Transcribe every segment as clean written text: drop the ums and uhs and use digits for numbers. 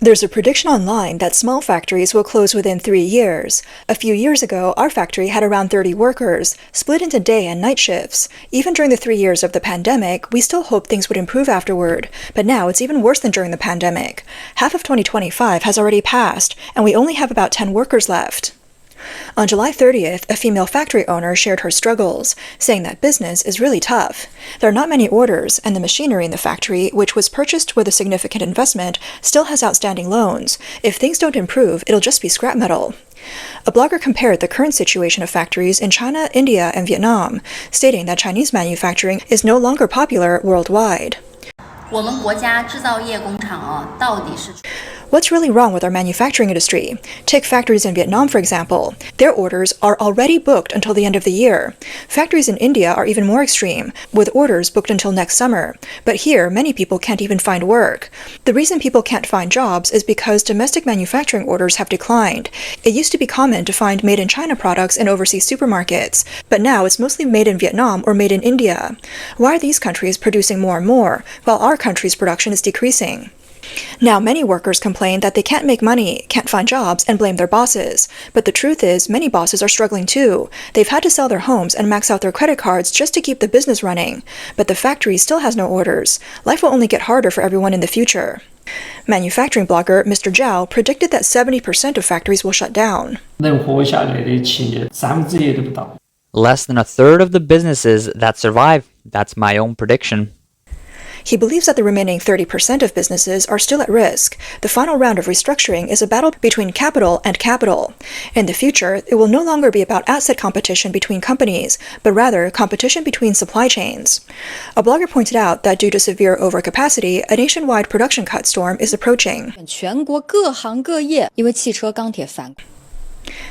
There's a prediction online that small factories will close within 3 years. A few years ago, our factory had around 30 workers, split into day and night shifts. Even during the 3 years of the pandemic, we still hoped things would improve afterward. But now it's even worse than during the pandemic. Half of 2025 has already passed, and we only have about 10 workers left. On July 30th, a female factory owner shared her struggles, saying that business is really tough. There are not many orders, and the machinery in the factory, which was purchased with a significant investment, still has outstanding loans. If things don't improve, it'll just be scrap metal. A blogger compared the current situation of factories in China, India, and Vietnam, stating that Chinese manufacturing is no longer popular worldwide. What's really wrong with our manufacturing industry? Take factories in Vietnam, for example. Their orders are already booked until the end of the year. Factories in India are even more extreme, with orders booked until next summer. But here, many people can't even find work. The reason people can't find jobs is because domestic manufacturing orders have declined. It used to be common to find made in China products in overseas supermarkets, but now it's mostly made in Vietnam or made in India. Why are these countries producing more and more, while our country's production is decreasing? Now, many workers complain that they can't make money, can't find jobs, and blame their bosses. But the truth is, many bosses are struggling too. They've had to sell their homes and max out their credit cards just to keep the business running. But the factory still has no orders. Life will only get harder for everyone in the future. Manufacturing blogger Mr. Zhao predicted that 70% of factories will shut down. Less than a third of the businesses that survive. That's my own prediction. He believes that the remaining 30% of businesses are still at risk. The final round of restructuring is a battle between capital and capital. In the future, it will no longer be about asset competition between companies, but rather competition between supply chains. A blogger pointed out that due to severe overcapacity, a nationwide production cut storm is approaching.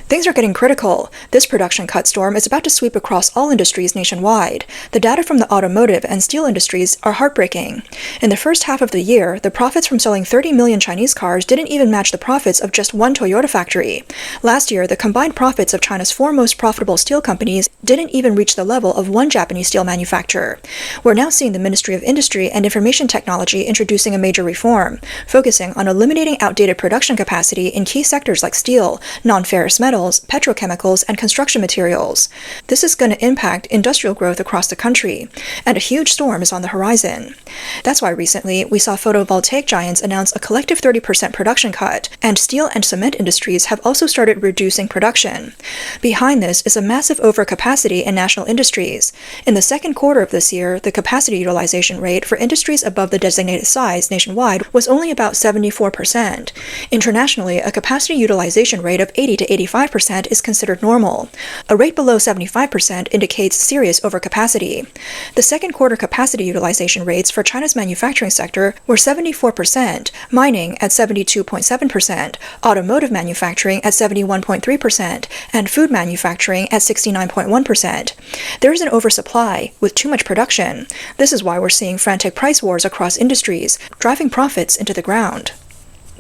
Things are getting critical. This production cut storm is about to sweep across all industries nationwide. The data from the automotive and steel industries are heartbreaking. In the first half of the year, the profits from selling 30 million Chinese cars didn't even match the profits of just one Toyota factory. Last year, the combined profits of China's four most profitable steel companies didn't even reach the level of one Japanese steel manufacturer. We're now seeing the Ministry of Industry and Information Technology introducing a major reform, focusing on eliminating outdated production capacity in key sectors like steel, non-ferrous metals, petrochemicals, and construction materials. This is going to impact industrial growth across the country, and a huge storm is on the horizon. That's why recently we saw photovoltaic giants announce a collective 30% production cut, and steel and cement industries have also started reducing production. Behind this is a massive overcapacity in national industries. In the second quarter of this year, the capacity utilization rate for industries above the designated size nationwide was only about 74%. Internationally, a capacity utilization rate of 80 to 85% is considered normal. A rate below 75% indicates serious overcapacity. The second quarter capacity utilization rates for China's manufacturing sector were 74%, mining at 72.7%, automotive manufacturing at 71.3%, and food manufacturing at 69.1%. There is an oversupply, with too much production. This is why we're seeing frantic price wars across industries, driving profits into the ground.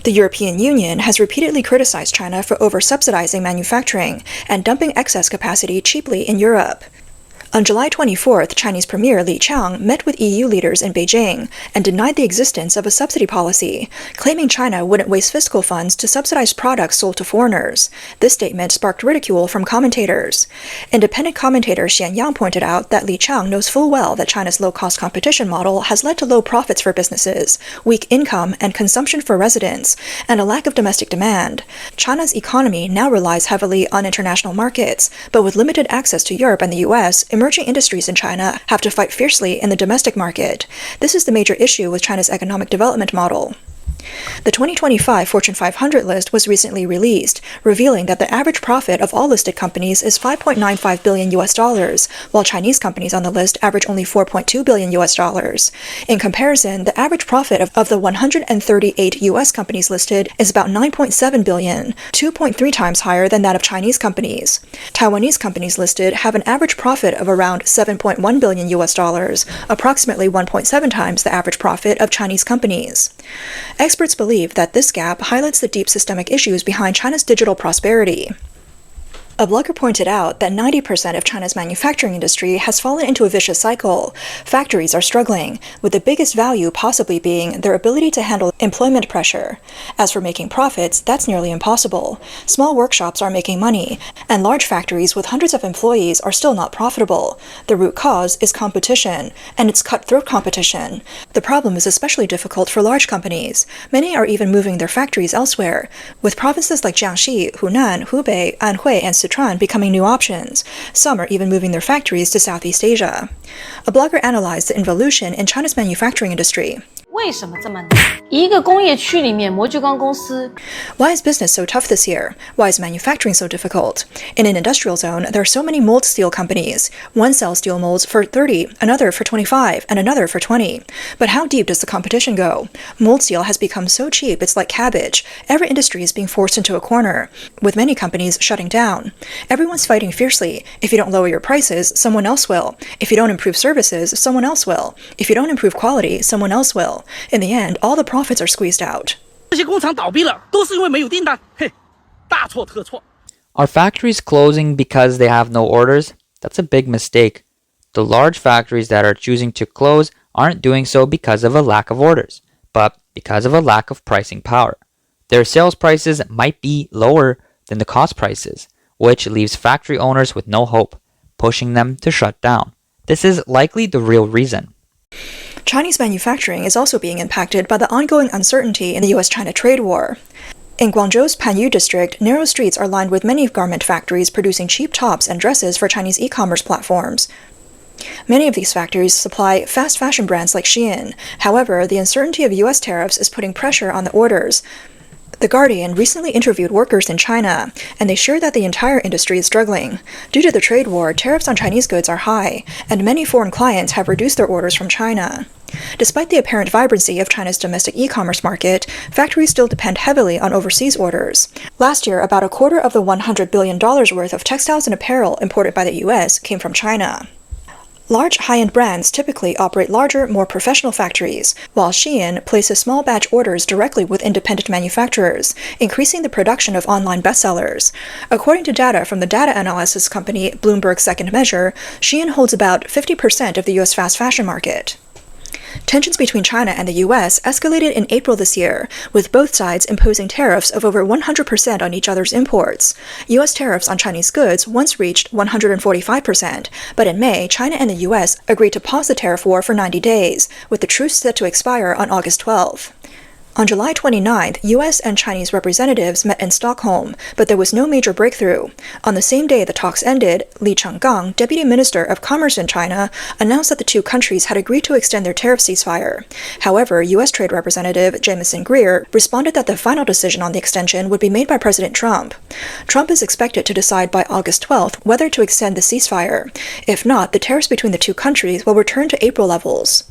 The European Union has repeatedly criticized China for over-subsidizing manufacturing and dumping excess capacity cheaply in Europe. On July 24th, Chinese Premier Li Qiang met with EU leaders in Beijing and denied the existence of a subsidy policy, claiming China wouldn't waste fiscal funds to subsidize products sold to foreigners. This statement sparked ridicule from commentators. Independent commentator Xian Yang pointed out that Li Qiang knows full well that China's low-cost competition model has led to low profits for businesses, weak income and consumption for residents, and a lack of domestic demand. China's economy now relies heavily on international markets, but with limited access to Europe and the US, emerging industries in China have to fight fiercely in the domestic market. This is the major issue with China's economic development model. The 2025 Fortune 500 list was recently released, revealing that the average profit of all listed companies is $5.95 billion US, while Chinese companies on the list average only $4.2 billion US. In comparison, the average profit of the 138 US companies listed is about $9.7 billion, 2.3 times higher than that of Chinese companies. Taiwanese companies listed have an average profit of around $7.1 billion US, approximately 1.7 times the average profit of Chinese companies. Experts believe that this gap highlights the deep systemic issues behind China's digital prosperity. A blogger pointed out that 90% of China's manufacturing industry has fallen into a vicious cycle. Factories are struggling, with the biggest value possibly being their ability to handle employment pressure. As for making profits, that's nearly impossible. Small workshops are making money, and large factories with hundreds of employees are still not profitable. The root cause is competition, and it's cutthroat competition. The problem is especially difficult for large companies. Many are even moving their factories elsewhere, with provinces like Jiangxi, Hunan, Hubei, Anhui, and Sichuan becoming new options. Some are even moving their factories to Southeast Asia. A blogger analyzed the involution in China's manufacturing industry. 为什么这么难？一个工业区里面，模具钢公司。 Why is business so tough this year? Why is manufacturing so difficult? In an industrial zone, there are so many mold steel companies. One sells steel molds for 30, another for 25, and another for 20. But how deep does the competition go? Mold steel has become so cheap it's like cabbage. Every industry is being forced into a corner, with many companies shutting down. Everyone's fighting fiercely. If you don't lower your prices, someone else will. If you don't improve services, someone else will. If you don't improve quality, someone else will. In the end, all the profits are squeezed out. 这些工厂倒闭了，都是因为没有订单，嘿，大错特错。 Are factories closing because they have no orders? That's a big mistake. The large factories that are choosing to close aren't doing so because of a lack of orders, but because of a lack of pricing power. Their sales prices might be lower than the cost prices, which leaves factory owners with no hope, pushing them to shut down. This is likely the real reason. Chinese manufacturing is also being impacted by the ongoing uncertainty in the US-China Trade War. In Guangzhou's Panyu district, narrow streets are lined with many garment factories producing cheap tops and dresses for Chinese e-commerce platforms. Many of these factories supply fast fashion brands like Shein. However, the uncertainty of US tariffs is putting pressure on the orders. The Guardian recently interviewed workers in China, and they shared that the entire industry is struggling. Due to the trade war, tariffs on Chinese goods are high, and many foreign clients have reduced their orders from China. Despite the apparent vibrancy of China's domestic e-commerce market, factories still depend heavily on overseas orders. Last year, about a quarter of the $100 billion worth of textiles and apparel imported by the US came from China. Large high-end brands typically operate larger, more professional factories, while Shein places small batch orders directly with independent manufacturers, increasing the production of online bestsellers. According to data from the data analysis company Bloomberg Second Measure, Shein holds about 50% of the US fast fashion market. Tensions between China and the US escalated in April this year, with both sides imposing tariffs of over 100% on each other's imports. US tariffs on Chinese goods once reached 145%, but in May, China and the US agreed to pause the tariff war for 90 days, with the truce set to expire on August 12th. On July 29th, US and Chinese representatives met in Stockholm, but there was no major breakthrough. On the same day the talks ended, Li Changgang, Deputy Minister of Commerce in China, announced that the two countries had agreed to extend their tariff ceasefire. However, US Trade Representative Jamieson Greer responded that the final decision on the extension would be made by President Trump. Trump is expected to decide by August 12th whether to extend the ceasefire. If not, the tariffs between the two countries will return to April levels.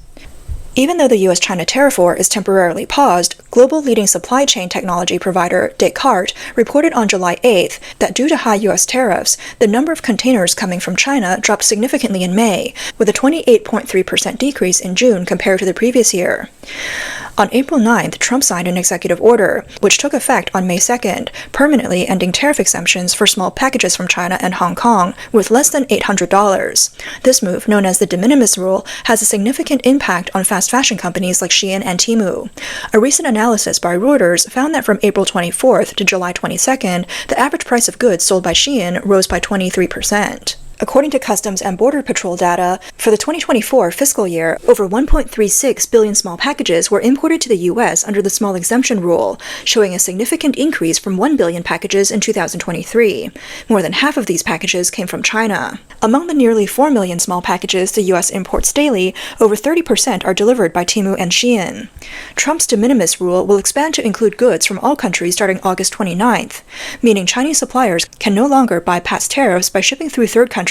Even though the US-China tariff war is temporarily paused, global leading supply chain technology provider Descartes reported on July 8th that due to high US tariffs, the number of containers coming from China dropped significantly in May, with a 28.3% decrease in June compared to the previous year. On April 9th, Trump signed an executive order, which took effect on May 2nd, permanently ending tariff exemptions for small packages from China and Hong Kong with less than $800. This move, known as the Dimminimous Rule, has a significant impact on fast fashion companies like Shein and Temu. A recent analysis by Reuters found that from April 24th to July 22nd, the average price of goods sold by Shein rose by 23%. According to Customs and Border Patrol data, for the 2024 fiscal year, over 1.36 billion small packages were imported to the U.S. under the small exemption rule, showing a significant increase from 1 billion packages in 2023. More than half of these packages came from China. Among the nearly 4 million small packages the U.S. imports daily, over 30% are delivered by Temu and Shein. Trump's Dimminimous Rule will expand to include goods from all countries starting August 29th, meaning Chinese suppliers can no longer bypass tariffs by shipping through third countries.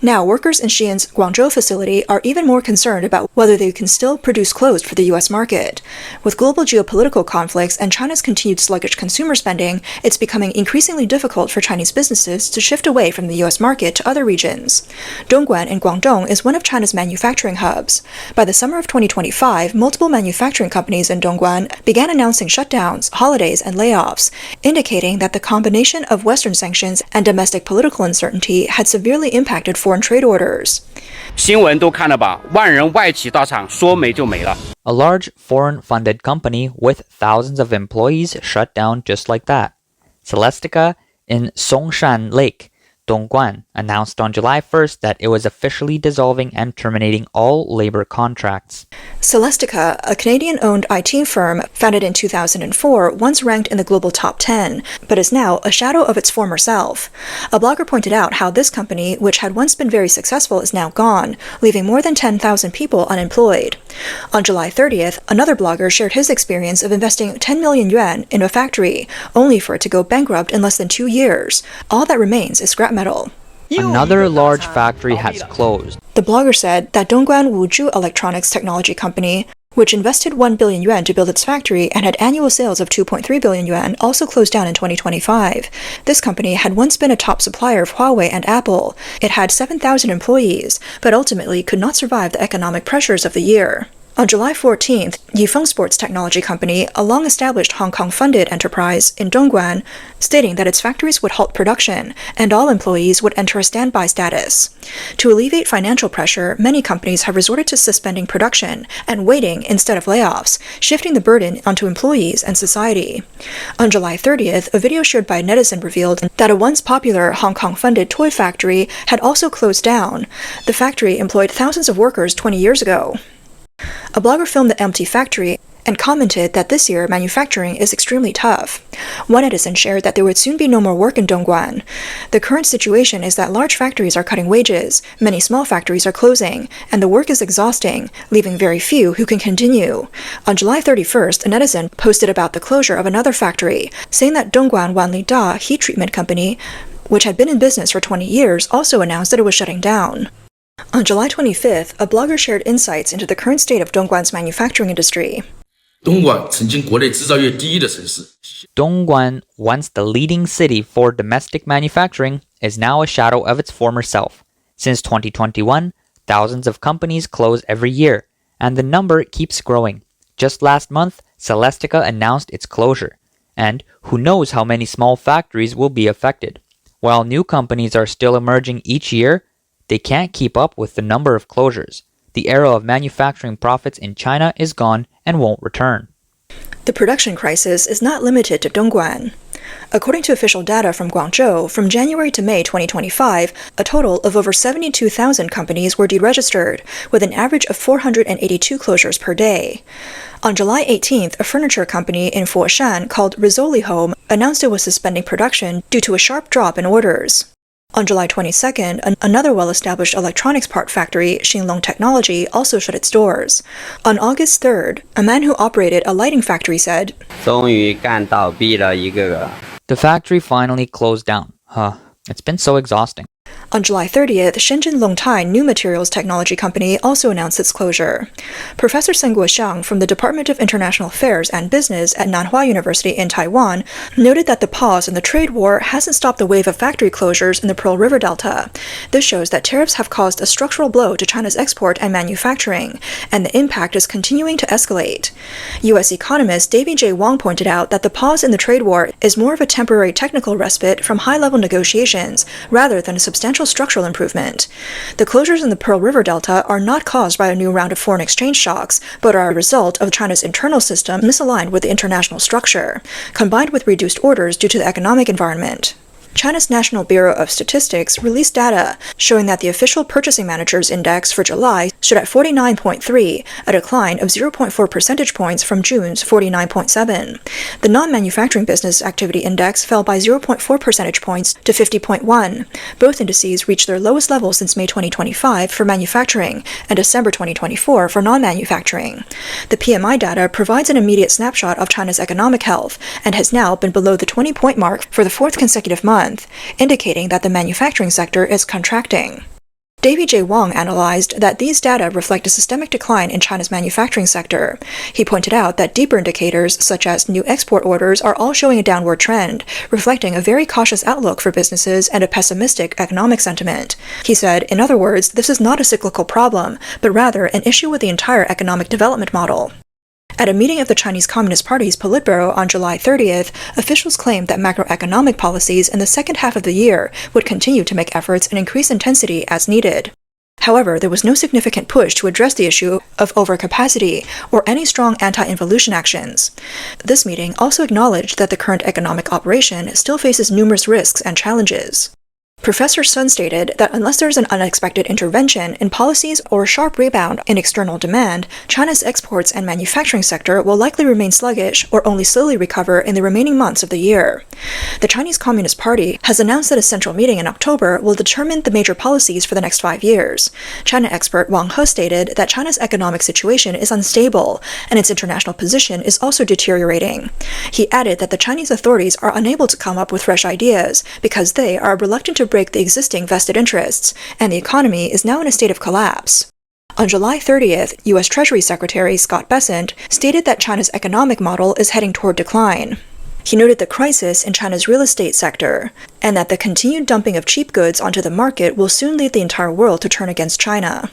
Now, workers in Shein's Guangzhou facility are even more concerned about whether they can still produce clothes for the U.S. market. With global geopolitical conflicts and China's continued sluggish consumer spending, it's becoming increasingly difficult for Chinese businesses to shift away from the U.S. market to other regions. Dongguan in Guangdong is one of China's manufacturing hubs. By the summer of 2025, multiple manufacturing companies in Dongguan began announcing shutdowns, holidays, and layoffs, indicating that the combination of Western sanctions and domestic political uncertainty had severely impacted foreign trade orders. 新闻都看了吧，万人外企大厂说没就没了。 A large foreign-funded company with thousands of employees shut down just like that. Celestica in Songshan Lake, Dongguan, announced on July 1st that it was officially dissolving and terminating all labor contracts. Celestica, a Canadian-owned IT firm founded in 2004, once ranked in the global top 10, but is now a shadow of its former self. A blogger pointed out how this company, which had once been very successful, is now gone, leaving more than 10,000 people unemployed. On July 30th, another blogger shared his experience of investing 10 million yuan in a factory, only for it to go bankrupt in less than 2 years. All that remains is scrap metal. Another large factory has closed. The blogger said that Donguan Wu Electronics technology company, which invested 1 billion yuan to build its factory and had annual sales of 2.3 billion yuan, also closed down in 2025. This company had once been a top supplier of Huawei and Apple. It had 7,000 employees, but ultimately could not survive the economic pressures of the year. On July 14th, Yifeng Sports Technology Company, a long-established Hong Kong-funded enterprise in Dongguan, stating that its factories would halt production and all employees would enter a standby status. To alleviate financial pressure, many companies have resorted to suspending production and waiting instead of layoffs, shifting the burden onto employees and society. On July 30th, a video shared by a netizen revealed that a once popular Hong Kong-funded toy factory had also closed down. The factory employed thousands of workers 20 years ago. A blogger filmed the empty factory and commented that this year manufacturing is extremely tough. One netizen shared that there would soon be no more work in Dongguan. The current situation is that large factories are cutting wages, many small factories are closing, and the work is exhausting, leaving very few who can continue. On July 31st, a netizen posted about the closure of another factory, saying that Dongguan Wanli Da Heat Treatment Company, which had been in business for 20 years, also announced that it was shutting down. On July 25th, a blogger shared insights into the current state of Dongguan's manufacturing industry. Dongguan, once the leading city for domestic manufacturing, is now a shadow of its former self. Since 2021, thousands of companies close every year, and the number keeps growing. Just last month, Celestica announced its closure, and who knows how many small factories will be affected. While new companies are still emerging each year, they can't keep up with the number of closures. The era of manufacturing profits in China is gone and won't return. The production crisis is not limited to Dongguan. According to official data from Guangzhou, from January to May 2025, a total of over 72,000 companies were deregistered, with an average of 482 closures per day. On July 18th, a furniture company in Foshan called Rizzoli Home announced it was suspending production due to a sharp drop in orders. On July 22nd, another well-established electronics part factory, Xinlong Technology, also shut its doors. On August 3rd, a man who operated a lighting factory said, The factory finally closed down. It's been so exhausting. On July 30th, Shenzhen Longtai New Materials Technology Company also announced its closure. Professor Seng Guoxiang from the Department of International Affairs and Business at Nanhua University in Taiwan noted that the pause in the trade war hasn't stopped the wave of factory closures in the Pearl River Delta. This shows that tariffs have caused a structural blow to China's export and manufacturing, and the impact is continuing to escalate. U.S. economist Davy J. Wong pointed out that the pause in the trade war is more of a temporary technical respite from high-level negotiations rather than a substantial structural improvement. The closures in the Pearl River Delta are not caused by a new round of foreign exchange shocks, but are a result of China's internal system misaligned with the international structure, combined with reduced orders due to the economic environment. China's National Bureau of Statistics released data showing that the official Purchasing Managers Index for July stood at 49.3, a decline of 0.4 percentage points from June's 49.7. The Non-Manufacturing Business Activity Index fell by 0.4 percentage points to 50.1. Both indices reached their lowest level since May 2025 for manufacturing and December 2024 for non-manufacturing. The PMI data provides an immediate snapshot of China's economic health and has now been below the 20-point mark for the fourth consecutive month, indicating that the manufacturing sector is contracting. Davy J. Wong analyzed that these data reflect a systemic decline in China's manufacturing sector. He pointed out that deeper indicators, such as new export orders, are all showing a downward trend, reflecting a very cautious outlook for businesses and a pessimistic economic sentiment. He said, in other words, this is not a cyclical problem, but rather an issue with the entire economic development model. At a meeting of the Chinese Communist Party's Politburo on July 30th, officials claimed that macroeconomic policies in the second half of the year would continue to make efforts and increase intensity as needed. However, there was no significant push to address the issue of overcapacity or any strong anti-involution actions. This meeting also acknowledged that the current economic operation still faces numerous risks and challenges. Professor Sun stated that unless there is an unexpected intervention in policies or a sharp rebound in external demand, China's exports and manufacturing sector will likely remain sluggish or only slowly recover in the remaining months of the year. The Chinese Communist Party has announced that a central meeting in October will determine the major policies for the next 5 years. China expert Wang He stated that China's economic situation is unstable and its international position is also deteriorating. He added that the Chinese authorities are unable to come up with fresh ideas because they are reluctant to break the existing vested interests, and the economy is now in a state of collapse. On July 30th, U.S. Treasury Secretary Scott Bessent stated that China's economic model is heading toward decline. He noted the crisis in China's real estate sector, and that the continued dumping of cheap goods onto the market will soon lead the entire world to turn against China.